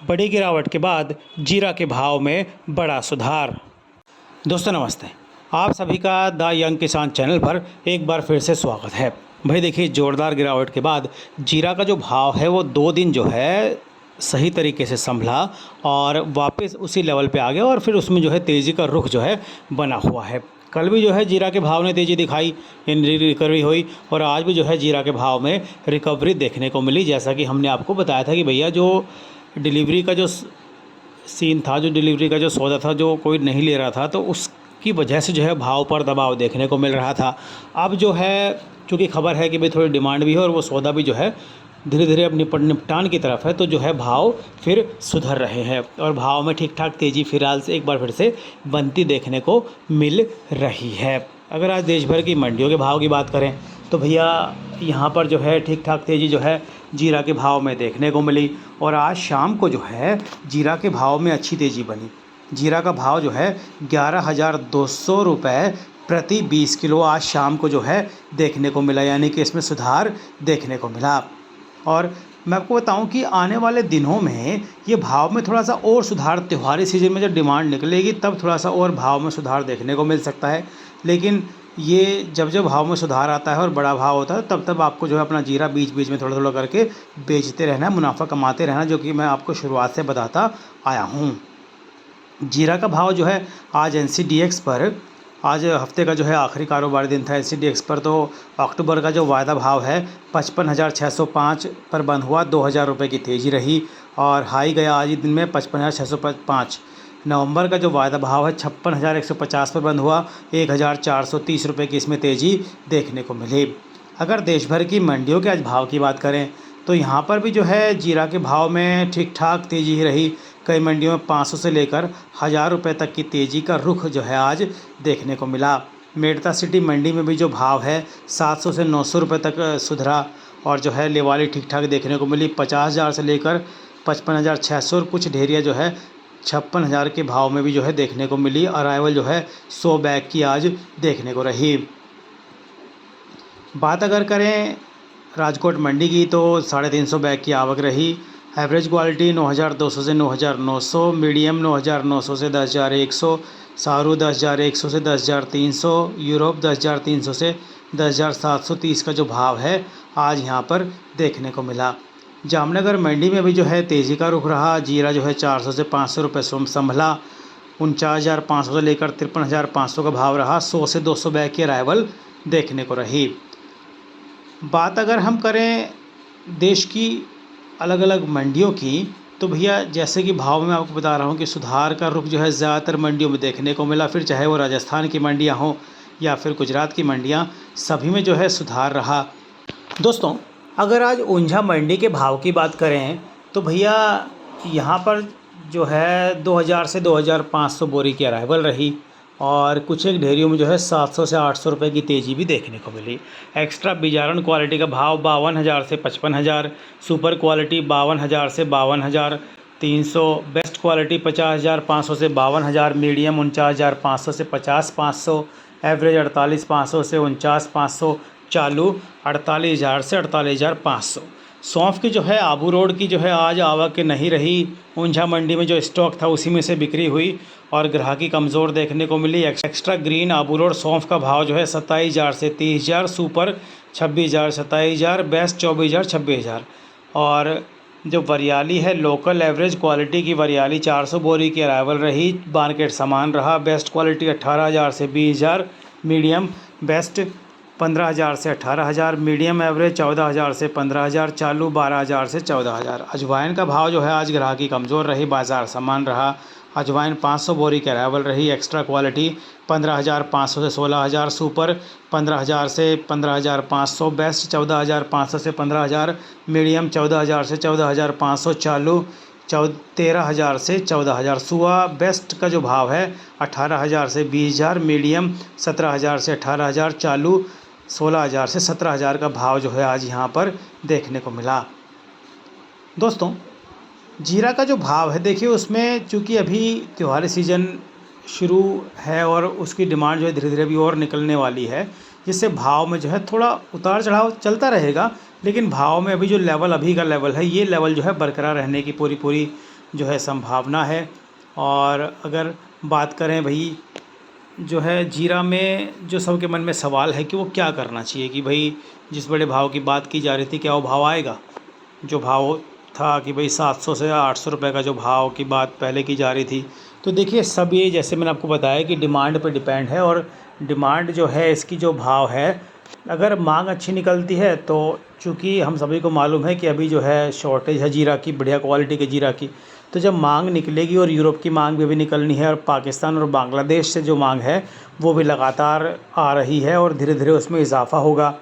बड़ी गिरावट के बाद जीरा के भाव में बड़ा सुधार। दोस्तों नमस्ते, आप सभी का द यंग किसान चैनल पर एक बार फिर से स्वागत है। भाई देखिए, ज़ोरदार गिरावट के बाद जीरा का जो भाव है वो 2 दिन जो है सही तरीके से संभला और वापस उसी लेवल पे आ गया और फिर उसमें जो है तेज़ी का रुख जो है बना हुआ है। कल भी जो है जीरा के भाव ने तेज़ी दिखाई, रिकवरी हुई और आज भी जो है जीरा के भाव में रिकवरी देखने को मिली। जैसा कि हमने आपको बताया था कि भैया जो डिलीवरी का जो सीन था, जो डिलीवरी का जो सौदा था, जो कोई नहीं ले रहा था, तो उसकी वजह से जो है भाव पर दबाव देखने को मिल रहा था। अब जो है चूँकि खबर है कि भाई थोड़ी डिमांड भी है और वो सौदा भी जो है धीरे धीरे अब निपटान की तरफ है, तो जो है भाव फिर सुधर रहे हैं और भाव में ठीक ठाक तेज़ी फिलहाल से एक बार फिर से बनती देखने को मिल रही है। अगर आज देश भर की मंडियों के भाव की बात करें तो भैया यहाँ पर जो है ठीक ठाक तेज़ी जो है जीरा के भाव में देखने को मिली और आज शाम को जो है जीरा के भाव में अच्छी तेज़ी बनी। जीरा का भाव जो है 11,200 रुपये प्रति 20 किलो आज शाम को जो है देखने को मिला, यानी कि इसमें सुधार देखने को मिला। और मैं आपको बताऊं कि आने वाले दिनों में ये भाव में थोड़ा सा और सुधार, त्योहारी सीजन में जब डिमांड निकलेगी तब थोड़ा सा और भाव में सुधार देखने को मिल सकता है। लेकिन ये जब जब भाव में सुधार आता है और बड़ा भाव होता है तब तब आपको जो है अपना जीरा बीच बीच में थोड़ा थोड़ा करके बेचते रहना है, मुनाफा कमाते रहना, जो कि मैं आपको शुरुआत से बताता आया हूँ। जीरा का भाव जो है आज NCDX पर, आज हफ्ते का जो है आखिरी कारोबारी दिन था NCDX पर, तो अक्टूबर का जो वायदा भाव है 55,605 पर बंद हुआ, 2,000 रुपये की तेज़ी रही और हाई गया आज ही दिन में 55,605। नवंबर का जो वायदा भाव है 56,150 पर बंद हुआ, 1,430 रुपये की इसमें तेज़ी देखने को मिली। अगर देश भर की मंडियों के आज भाव की बात करें तो यहाँ पर भी जो है जीरा के भाव में ठीक ठाक तेज़ी ही रही। कई मंडियों में 500 से लेकर 1,000 रुपये तक की तेज़ी का रुख जो है आज देखने को मिला। मेड़ता सिटी मंडी में भी जो भाव है 700 से 900 रुपये तक सुधरा और जो है लेवाली ठीक ठाक देखने को मिली। 50,000 से लेकर 55,600 और कुछ ढेरिया जो है 56,000 के भाव में भी जो है देखने को मिली। अराइवल जो है 100 बैग की आज देखने को रही। बात अगर करें राजकोट मंडी की तो 350 बैग की आवक रही। एवरेज क्वालिटी 9,200 से 9,900, मीडियम 9,900 से 10,100, सारू 10,100 से 10,300, यूरोप 10,300 से 10,730 का जो भाव है आज यहाँ पर देखने को मिला। जामनगर मंडी में भी जो है तेज़ी का रुख रहा। जीरा जो है 400 से 500 रुपये संभला। 49,500 से लेकर 53,500 का भाव रहा। 100 से 200 बैग की अराइवल देखने को रही। बात अगर हम करें देश की अलग अलग मंडियों की तो भैया जैसे कि भाव में आपको बता रहा हूँ कि सुधार का रुख जो है ज़्यादातर मंडियों में देखने को मिला। फिर चाहे वो राजस्थान की मंडियाँ हों या फिर गुजरात की मंडियाँ, सभी में जो है सुधार रहा। दोस्तों अगर आज ऊंझा मंडी के भाव की बात करें तो भैया यहाँ पर जो है 2,000 से 2,500 बोरी की अराइवल रही और कुछ एक ढेरियों में जो है 700 से 800 रुपये की तेज़ी भी देखने को मिली। एक्स्ट्रा बिजारण क्वालिटी का भाव 52,000 से 55,000, सुपर क्वालिटी 52,000 से 52,300, बेस्ट क्वालिटी 50,500 से 52,000, मीडियम 49,500 से 50,500, एवरेज 48,500 से 49,500, चालू 48,000 से 48,500। सौंफ की जो है आबू रोड की जो है आज आवक नहीं रही। ऊंझा मंडी में जो स्टॉक था उसी में से बिक्री हुई और ग्राहकी कमज़ोर देखने को मिली। एक्स्ट्रा ग्रीन आबू रोड सौंफ का भाव जो है 27,000 से 30,000, सुपर 26,000 27,000, बेस्ट 24,000 26,000। और जो वरियाली है लोकल एवरेज क्वालिटी की वरियाली 400 बोरी की अराइवल रही। मार्केट समान रहा। बेस्ट क्वालिटी 18,000 से 20,000, मीडियम बेस्ट 15,000 से 18,000, मीडियम एवरेज 14,000 से 15,000, चालू 12,000 से 14,000। अजवाइन का भाव जो है आज ग्राहकी कमज़ोर रही, बाज़ार समान रहा। अजवाइन 500 बोरी की अराइवल रही। एक्स्ट्रा क्वालिटी 15,500 से 16,000, सुपर 15,000 से 15,500, बेस्ट 14,500 से 15,000, मीडियम 14,000 से 14,500, चालू 13,000 से 14,000। सुआ बेस्ट का जो भाव है 18,000 से 20,000, मीडियम 17,000 से 18,000, चालू 16,000 से 17,000 का भाव जो है आज यहाँ पर देखने को मिला। दोस्तों जीरा का जो भाव है देखिए उसमें चूँकि अभी त्योहारी सीज़न शुरू है और उसकी डिमांड जो है धीरे धीरे भी और निकलने वाली है, जिससे भाव में जो है थोड़ा उतार चढ़ाव चलता रहेगा। लेकिन भाव में अभी जो लेवल अभी का लेवल है ये लेवल जो है बरकरार रहने की पूरी जो है संभावना है। और अगर बात करें भाई जो है जीरा में, जो सबके मन में सवाल है कि वो क्या करना चाहिए, कि भाई जिस बड़े भाव की बात की जा रही थी क्या वो भाव आएगा। जो भाव था कि भाई 700 से 800 रुपये का जो भाव की बात पहले की जा रही थी, तो देखिए सब ये जैसे मैंने आपको बताया कि डिमांड पे डिपेंड है। और डिमांड जो है इसकी जो भाव है, अगर मांग अच्छी निकलती है तो चूँकि हम सभी को मालूम है कि अभी जो है शॉर्टेज है जीरा की, बढ़िया क्वालिटी के जीरा की, तो जब मांग निकलेगी और यूरोप की मांग भी निकलनी है और पाकिस्तान और बांग्लादेश से जो मांग है वो भी लगातार आ रही है और धीरे धीरे उसमें इजाफा होगा।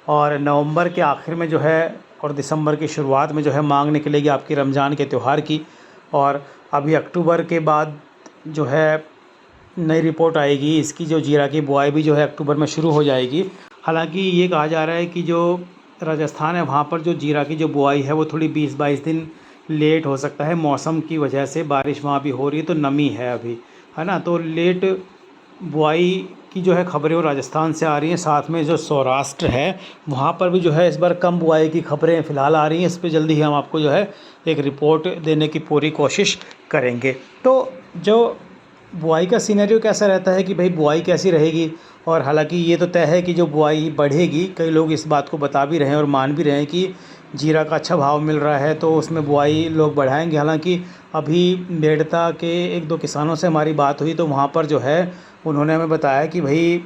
और नवंबर के आखिर में जो है और दिसंबर की शुरुआत में जो है मांग निकलेगी आपकी रमज़ान के त्यौहार की। और अभी अक्टूबर के बाद जो है नई रिपोर्ट आएगी, इसकी जो जीरा की बुआई भी जो है अक्टूबर में शुरू हो जाएगी। हालांकि ये कहा जा रहा है कि जो राजस्थान है वहाँ पर जो जीरा की जो बुआई है वो थोड़ी 20-22 दिन लेट हो सकता है, मौसम की वजह से। बारिश वहाँ भी हो रही है तो नमी है अभी, है ना, तो लेट बुआई की जो है खबरें वो राजस्थान से आ रही हैं। साथ में जो सौराष्ट्र है वहाँ पर भी जो है इस बार कम बुआई की खबरें फ़िलहाल आ रही हैं। इस पर जल्दी ही हम आपको जो है एक रिपोर्ट देने की पूरी कोशिश करेंगे। तो जो बुआई का सीनरियो कैसा रहता है कि भाई बुआई कैसी रहेगी, और हालांकि ये तो तय है कि जो बुआई बढ़ेगी, कई लोग इस बात को बता भी रहे हैं और मान भी रहे हैं कि जीरा का अच्छा भाव मिल रहा है तो उसमें बुआई लोग बढ़ाएंगे। हालांकि अभी मेड़ता के 1-2 किसानों से हमारी बात हुई तो वहाँ पर जो है उन्होंने हमें बताया कि भाई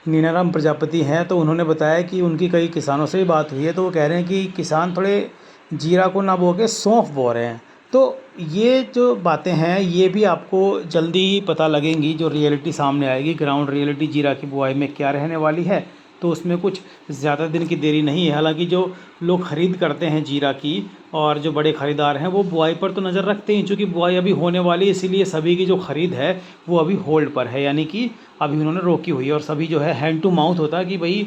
नीनाराम प्रजापति हैं, तो उन्होंने बताया कि उनकी कई किसानों से भी बात हुई है तो वो कह रहे हैं कि किसान थोड़े जीरा को ना बो के सौंफ बो रहे हैं। तो ये जो बातें हैं ये भी आपको जल्दी ही पता लगेंगी, जो रियलिटी सामने आएगी, ग्राउंड रियलिटी जीरा की बुआई में क्या रहने वाली है। तो उसमें कुछ ज़्यादा दिन की देरी नहीं है। हालांकि जो लोग ख़रीद करते हैं जीरा की और जो बड़े ख़रीदार हैं वो बुआई पर तो नज़र रखते हैं, क्योंकि बुआई अभी होने वाली है, इसीलिए सभी की जो ख़रीद है वो अभी होल्ड पर है, यानी कि अभी उन्होंने रोकी हुई है। और सभी जो है हैंड टू माउथ होता है कि भाई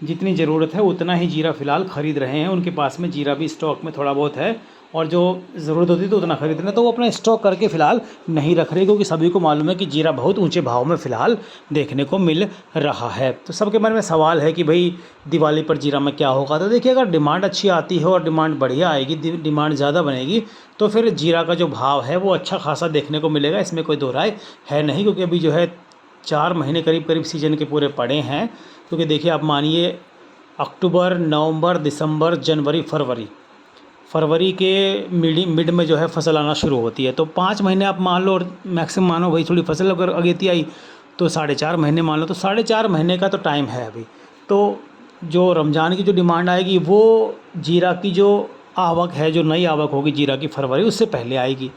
जितनी ज़रूरत है उतना ही जीरा फ़िलहाल ख़रीद रहे हैं। उनके पास में जीरा भी स्टॉक में थोड़ा बहुत है और जो ज़रूरत होती है तो उतना ख़रीद रहे हैं, तो वो अपना स्टॉक करके फ़िलहाल नहीं रख रहे, क्योंकि सभी को मालूम है कि जीरा बहुत ऊंचे भाव में फ़िलहाल देखने को मिल रहा है। तो सबके मन में सवाल है कि भाई दिवाली पर जीरा में क्या होगा। तो देखिए अगर डिमांड अच्छी आती है और डिमांड बढ़िया आएगी, डिमांड ज़्यादा बनेगी, तो फिर जीरा का जो भाव है वो अच्छा खासा देखने को मिलेगा, इसमें कोई दो राय है नहीं। क्योंकि अभी जो है 4 महीने करीब करीब सीजन के पूरे पड़े हैं। क्योंकि देखिए आप मानिए अक्टूबर, नवंबर, दिसंबर, जनवरी, फरवरी के मिड में जो है फसल आना शुरू होती है। तो 5 महीने आप मान लो, और मैक्सिमम मानो भाई थोड़ी फसल अगर अगेती आई तो 4.5 महीने मान लो, तो 4.5 महीने का तो टाइम है अभी। तो जो रमज़ान की जो डिमांड आएगी वो जीरा की जो आवक है, जो नई आवक होगी जीरा की फरवरी, उससे पहले आएगी,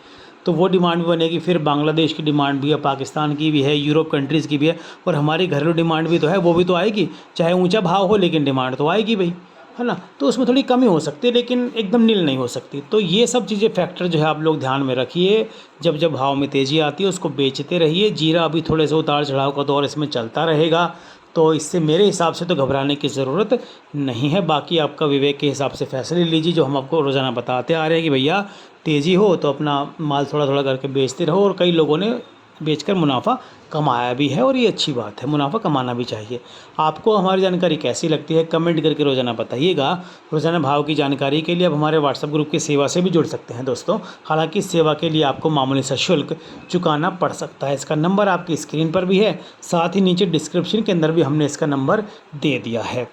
तो वो डिमांड भी बनेगी। फिर बांग्लादेश की डिमांड भी है, पाकिस्तान की भी है, यूरोप कंट्रीज़ की भी है, और हमारी घरेलू डिमांड भी तो है, वो भी तो आएगी। चाहे ऊंचा भाव हो लेकिन डिमांड तो आएगी भाई, है ना। तो उसमें थोड़ी कमी हो सकती है लेकिन एकदम नील नहीं हो सकती। तो ये सब चीज़ें फैक्टर जो है आप लोग ध्यान में रखिए। जब जब भाव में तेज़ी आती है उसको बेचते रहिए। जीरा अभी थोड़े से उतार चढ़ाव का दौर इसमें चलता रहेगा, तो इससे मेरे हिसाब से तो घबराने की ज़रूरत नहीं है। बाकी आपका विवेक के हिसाब से फैसले लीजिए। जो हम आपको रोज़ाना बताते आ रहे हैं कि भैया तेज़ी हो तो अपना माल थोड़ा थोड़ा करके बेचते रहो, और कई लोगों ने बेचकर मुनाफा कमाया भी है और ये अच्छी बात है, मुनाफा कमाना भी चाहिए। आपको हमारी जानकारी कैसी लगती है कमेंट करके रोज़ाना बताइएगा। रोज़ाना भाव की जानकारी के लिए आप हमारे व्हाट्सएप ग्रुप की सेवा से भी जुड़ सकते हैं दोस्तों। हालांकि इस सेवा के लिए आपको मामूली सा शुल्क चुकाना पड़ सकता है। इसका नंबर आपकी स्क्रीन पर भी है, साथ ही नीचे डिस्क्रिप्शन के अंदर भी हमने इसका नंबर दे दिया है।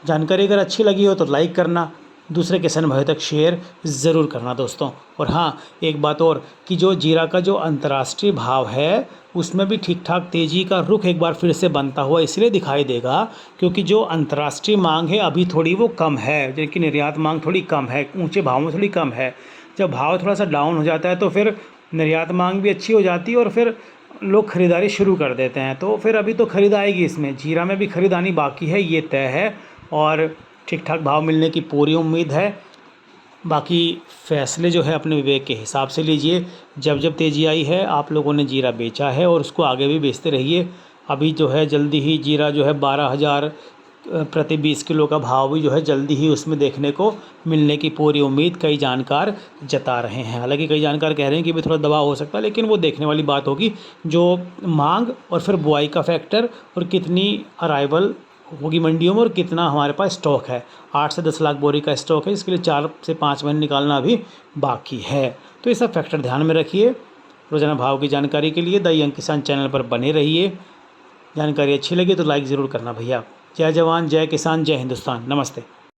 जानकारी अगर अच्छी लगी हो तो लाइक करना, दूसरे किसान भाइयों तक शेयर ज़रूर करना दोस्तों। और हाँ, एक बात और कि जो जीरा का जो अंतर्राष्ट्रीय भाव है उसमें भी ठीक ठाक तेज़ी का रुख एक बार फिर से बनता हुआ इसलिए दिखाई देगा क्योंकि जो अंतर्राष्ट्रीय मांग है अभी थोड़ी वो कम है, जबकि निर्यात मांग थोड़ी कम है, ऊंचे भाव में थोड़ी कम है। जब भाव थोड़ा सा डाउन हो जाता है तो फिर निर्यात मांग भी अच्छी हो जाती है और फिर लोग ख़रीदारी शुरू कर देते हैं। तो फिर अभी तो ख़रीद आएगी, इसमें जीरा में भी ख़रीद आनी बाकी है, ये तय है, और ठीक ठाक भाव मिलने की पूरी उम्मीद है। बाकी फैसले जो है अपने विवेक के हिसाब से लीजिए। जब जब तेज़ी आई है आप लोगों ने जीरा बेचा है और उसको आगे भी बेचते रहिए। अभी जो है जल्दी ही जीरा जो है 12,000 प्रति 20 किलो का भाव भी जो है जल्दी ही उसमें देखने को मिलने की पूरी उम्मीद कई जानकार जता रहे हैं। हालांकि कई जानकार कह रहे हैं कि भी थोड़ा दबाव हो सकता है, लेकिन वो देखने वाली बात होगी। जो मांग और फिर बुआई का फैक्टर और कितनी अराइवल होगी मंडियों में और कितना हमारे पास स्टॉक है। 8 से 10 लाख बोरी का स्टॉक है, इसके लिए 4 से 5 महीने निकालना अभी बाकी है। तो ये सब फैक्टर ध्यान में रखिए। रोजाना भाव की जानकारी के लिए द यंग किसान चैनल पर बने रहिए। जानकारी अच्छी लगी तो लाइक ज़रूर करना भैया। जय जवान जय किसान जय हिंदुस्तान। नमस्ते।